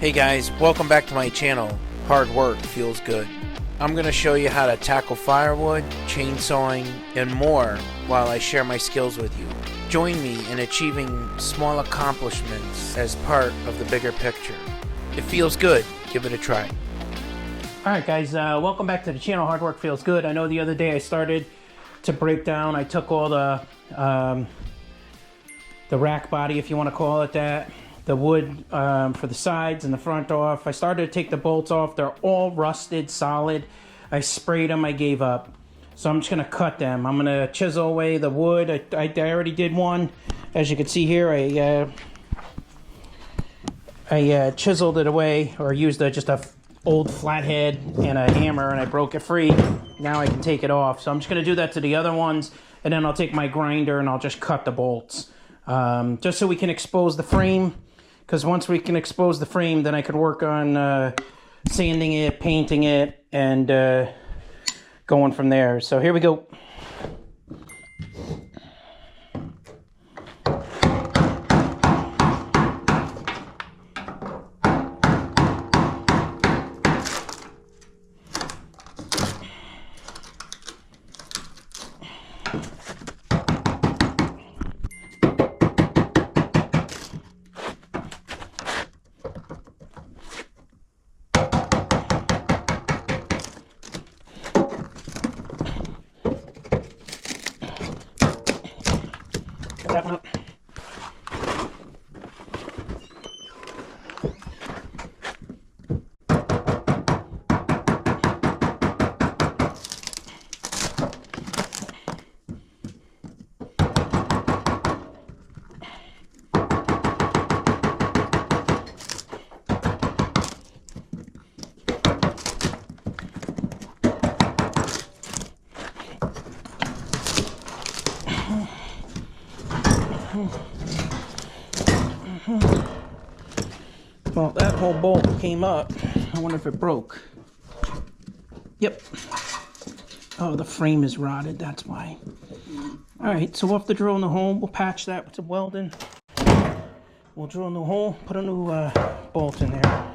Hey guys, welcome back to my channel. Hard work feels good. I'm going to show you how to tackle firewood, chainsawing, and more while I share my skills with you. Join me in achieving small accomplishments as part of the bigger picture. It feels good. Give it a try. Alright guys, welcome back to the channel. Hard work feels good. I know the other day I started to break down. I took all the rack body, if you want to call it that. The wood for the sides and the front off. I started to take the bolts off. They're all rusted, solid. I sprayed them. I gave up. So I'm just going to cut them. I'm going to chisel away the wood. I already did one. As you can see here, I chiseled it away, or used just a old flathead and a hammer, and I broke it free. Now I can take it off. So I'm just going to do that to the other ones, and then I'll take my grinder and I'll just cut the bolts. Just so we can expose the frame. Because once we can expose the frame, then I could work on sanding it, painting it, and going from there. So here we go. That one up. Well, that whole bolt came up. I wonder if it broke. Yep. Oh, the frame is rotted, that's why. Alright, so we'll have to drill in the hole. We'll patch that with some welding. We'll drill in the hole, put a new bolt in there.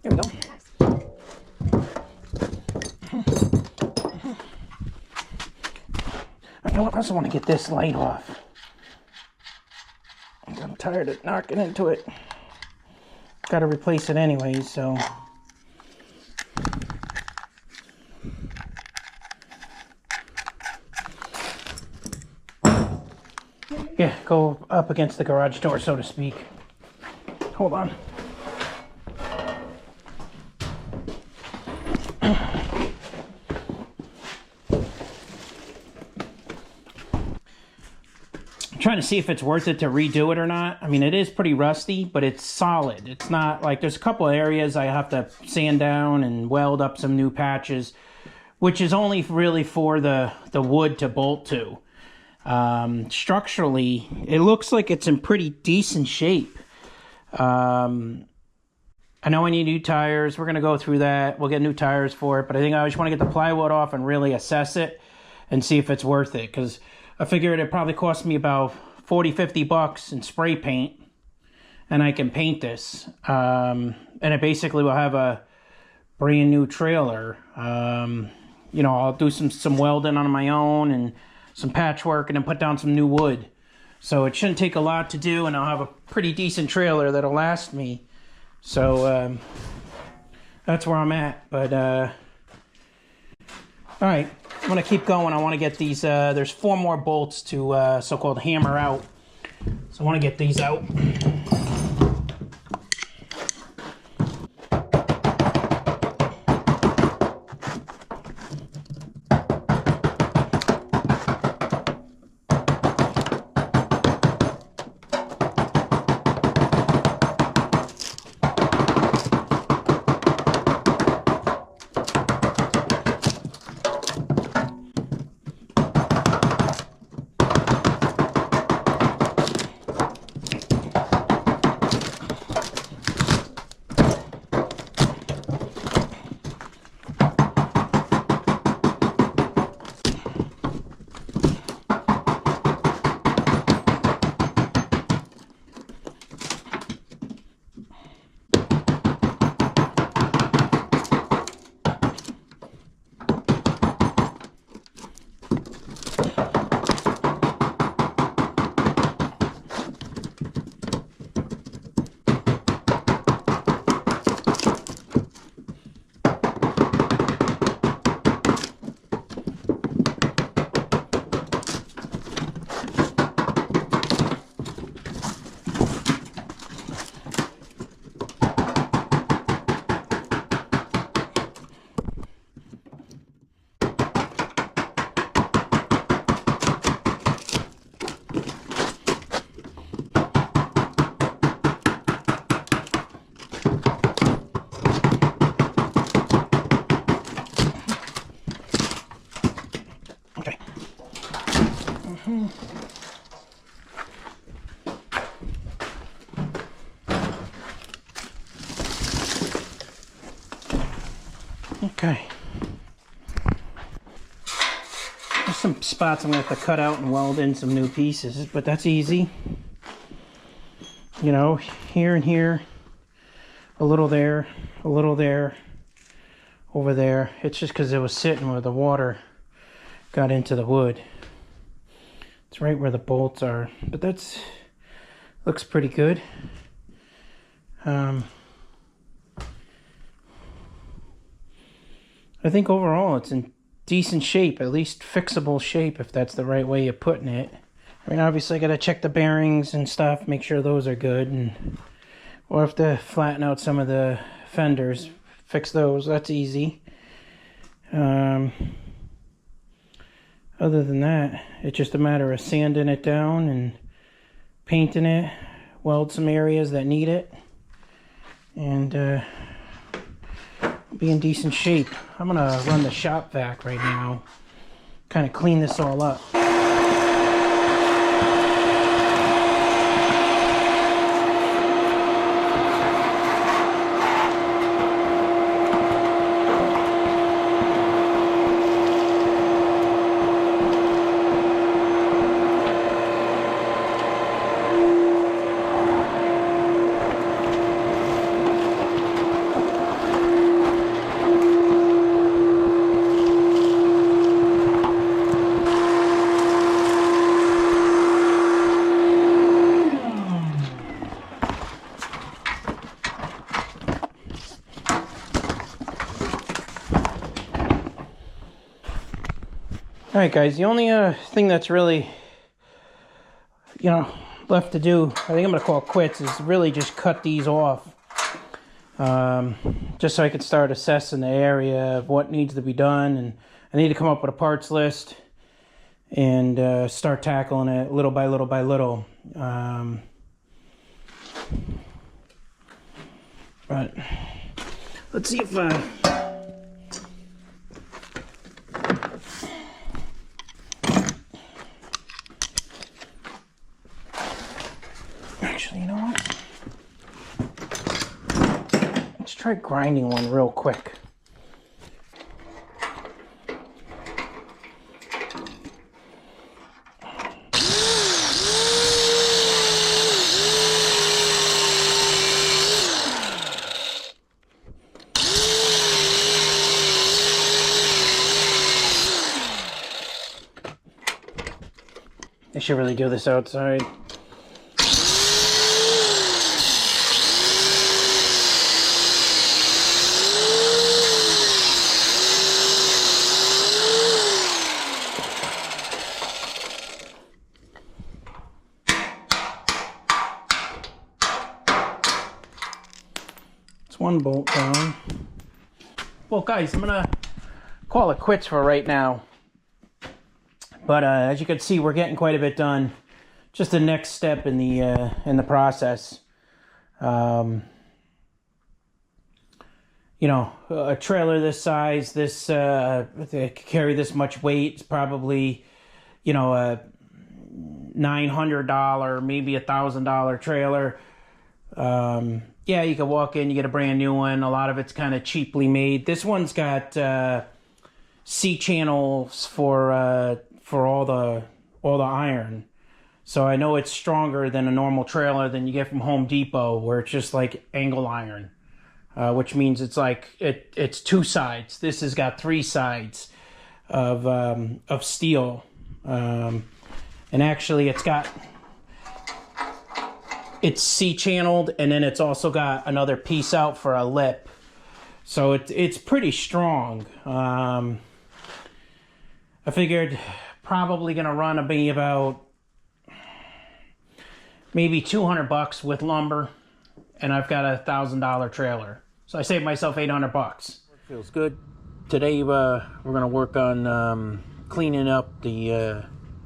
There we go. I also want to get this light off. I'm tired of knocking into it. Got to replace it anyway, so. Yeah, go up against the garage door, so to speak. Hold on. Trying to see if it's worth it to redo it or not. I mean, it is pretty rusty, but it's solid. It's not like, there's a couple of areas I have to sand down and weld up some new patches, which is only really for the wood to bolt to. Structurally, it looks like it's in pretty decent shape. I know I need new tires. We're going to go through that. We'll get new tires for it, but I think I just want to get the plywood off and really assess it and see if it's worth it, because I figured it probably cost me about 40-50 bucks in spray paint, and I can paint this. And it basically will have a brand new trailer. You know, I'll do some welding on my own and some patchwork, and then put down some new wood. So it shouldn't take a lot to do, and I'll have a pretty decent trailer that'll last me. So that's where I'm at. But all right, I'm gonna keep going. I want to get these. There's 4 more bolts to so-called hammer out. So I want to get these out. Okay. There's some spots I'm going to have to cut out and weld in some new pieces, but that's easy. You know, here and here, a little there, over there. It's just because it was sitting where the water got into the wood. It's right where the bolts are, but that's looks pretty good. I think overall it's in decent shape, at least fixable shape, if that's the right way of putting it. I mean, obviously I gotta check the bearings and stuff, make sure those are good, and we'll have to flatten out some of the fenders, fix those. That's easy. Other than that, it's just a matter of sanding it down and painting it, weld some areas that need it, and be in decent shape. I'm gonna run the shop vac right now, kind of clean this all up. Alright guys, the only thing that's really, left to do, I think I'm going to call it quits, is really just cut these off. Just so I can start assessing the area of what needs to be done, and I need to come up with a parts list and start tackling it little by little by little. But let's see if actually, you know what? Let's try grinding one real quick. I should really do this outside. It's one bolt down. Well, guys, I'm gonna call it quits for right now. But as you can see, we're getting quite a bit done. Just the next step in the process. You know, a trailer this size, this to carry this much weight, it's probably, you know, a $900, maybe $1,000 trailer. Yeah, you can walk in, you get a brand new one. A lot of it's kind of cheaply made. This one's got C channels for all the iron, so I know it's stronger than a normal trailer than you get from Home Depot, where it's just like angle iron, which means it's like it's two sides. This has got three sides of steel, and actually it's C channeled, and then it's also got another piece out for a lip, so it's pretty strong. I figured probably gonna run me about maybe $200 with lumber, and I've got a $1,000 trailer, so I saved myself $800. Feels good. Today we're gonna work on cleaning up the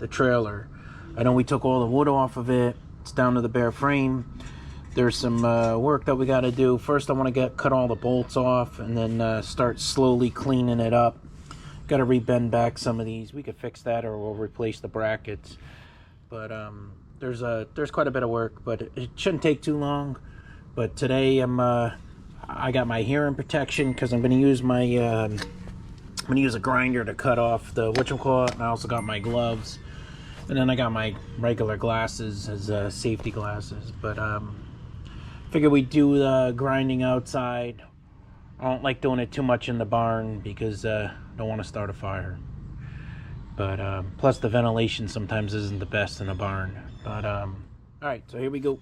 trailer. I know we took all the wood off of it. It's down to the bare frame. There's some work that we got to do. First, I want to cut all the bolts off, and then start slowly cleaning it up. Got to rebend back some of these. We could fix that, or we'll replace the brackets. But there's quite a bit of work, but it shouldn't take too long. But today I got my hearing protection because I'm going to use my I'm going to use a grinder to cut off the whatchamacallit, and I also got my gloves, and then I got my regular glasses as safety glasses. But figure we do the grinding outside. I don't like doing it too much in the barn because I don't want to start a fire. But plus the ventilation sometimes isn't the best in a barn. But all right, so here we go.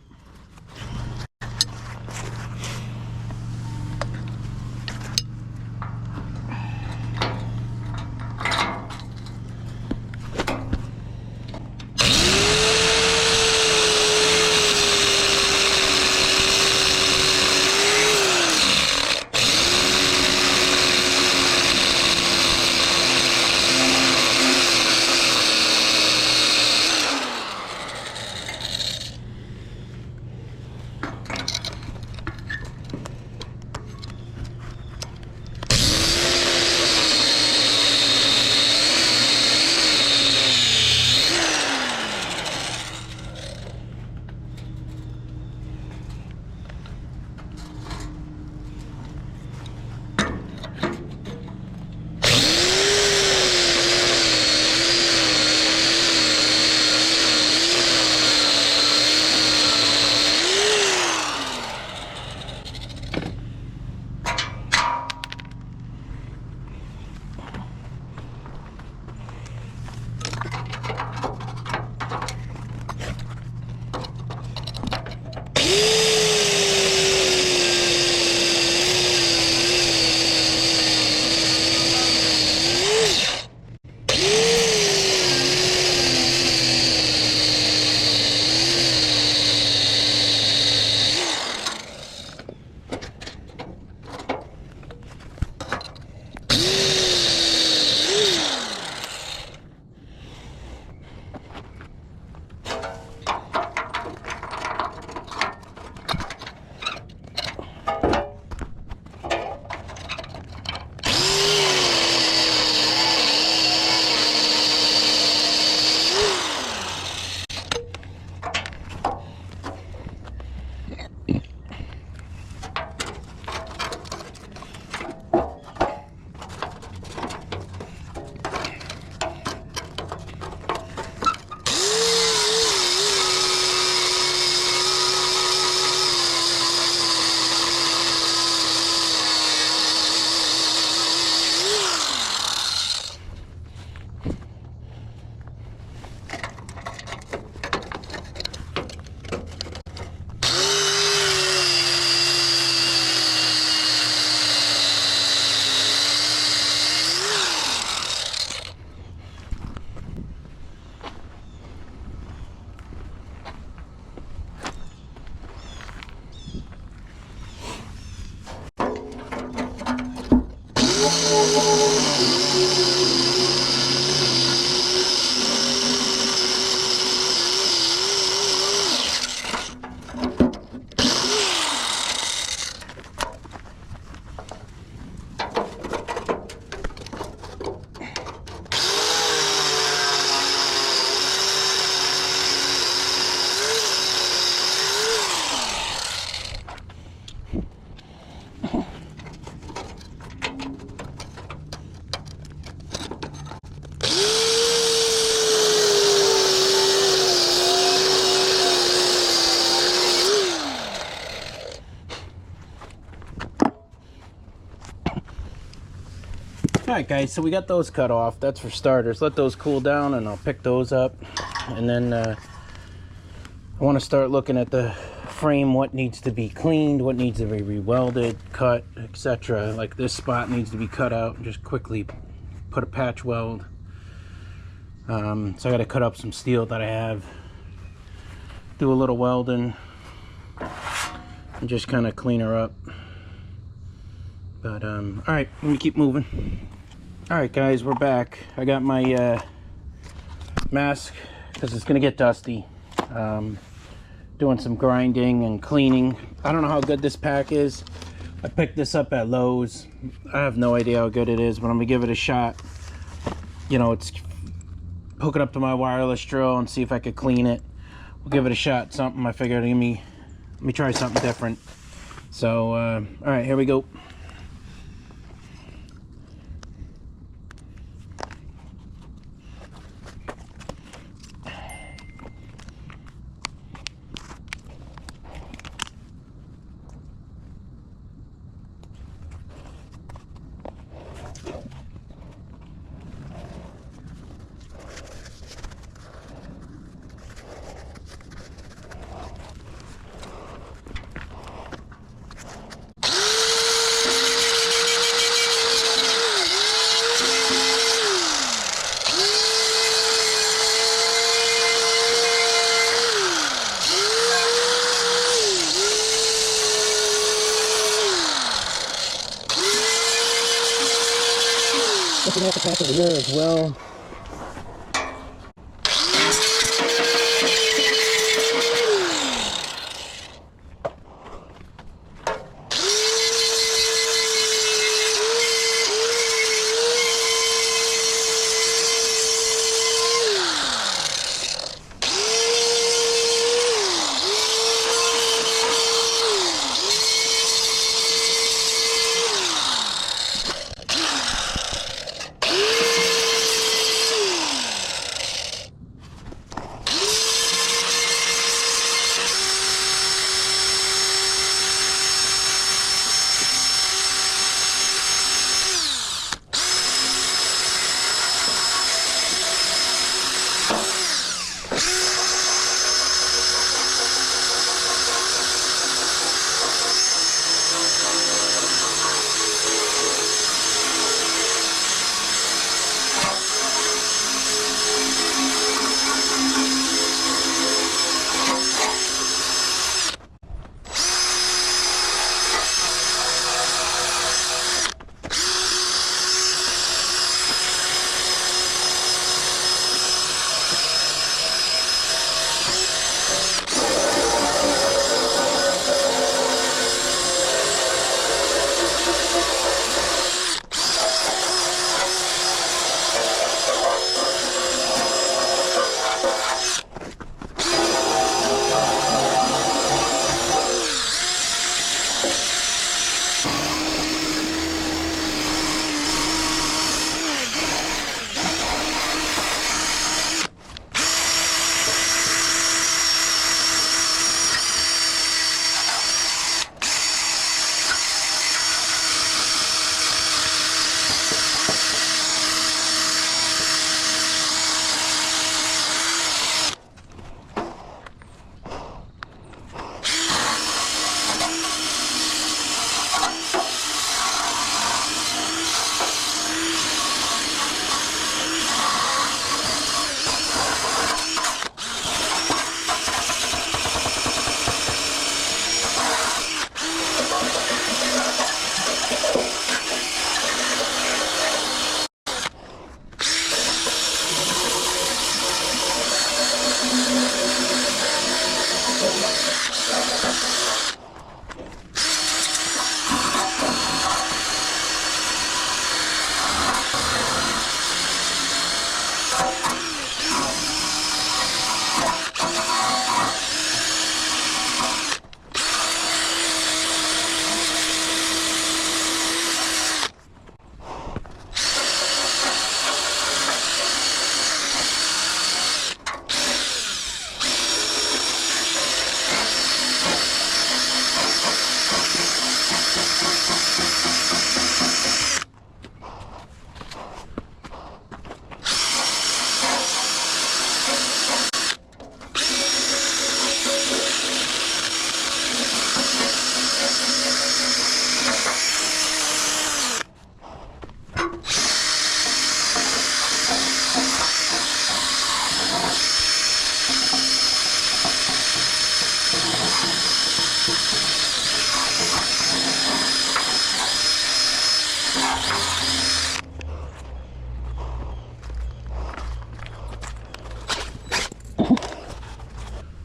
Alright guys, so we got those cut off. That's for starters. Let those cool down and I'll pick those up. And then I want to start looking at the frame, what needs to be cleaned, what needs to be re-welded, cut, etc. Like this spot needs to be cut out and just quickly put a patch weld. So I got to cut up some steel that I have, do a little welding, and just kind of clean her up. But alright, let me keep moving. Alright guys, we're back. I got my mask because it's gonna get dusty. Doing some grinding and cleaning. I don't know how good this pack is. I picked this up at Lowe's. I have no idea how good it is, but I'm gonna give it a shot. you know, it's hook it up to my wireless drill and see if I could clean it. We'll give it a shot. Something I figured, let me try something different. So all right, here we go. Looking at the back of the mirror as well.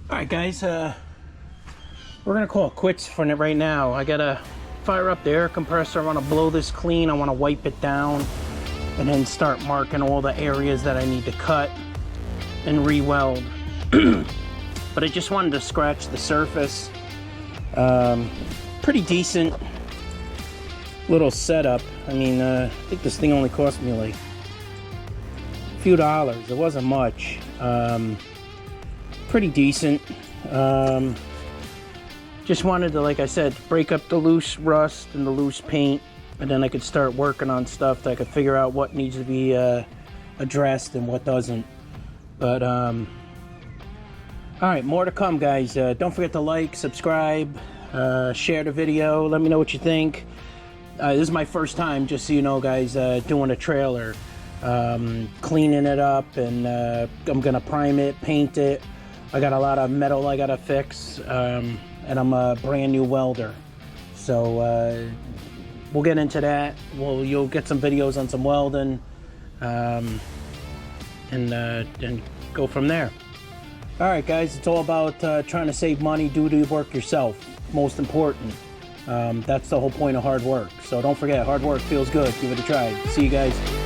Alright guys, we're gonna call it quits for right now. I gotta fire up the air compressor. I want to blow this clean. I want to wipe it down. and then start marking all the areas that I need to cut and re-weld. But I just wanted to scratch the surface. Pretty decent little setup. I mean, I think this thing only cost me like a few dollars. It wasn't much. Pretty decent. Just wanted to, like I said, break up the loose rust and the loose paint, and then I could start working on stuff that I could figure out what needs to be addressed and what doesn't. But all right, more to come, guys. Don't forget to like, subscribe, share the video. Let me know what you think. This is my first time, just so you know, guys, doing a trailer, cleaning it up, and I'm gonna prime it, paint it. I got a lot of metal I gotta fix, and I'm a brand new welder, so we'll get into that. You'll get some videos on some welding, and go from there. All right, guys, it's all about trying to save money. Do the work yourself. Most important. That's the whole point of hard work. So don't forget, hard work feels good. Give it a try. See you guys.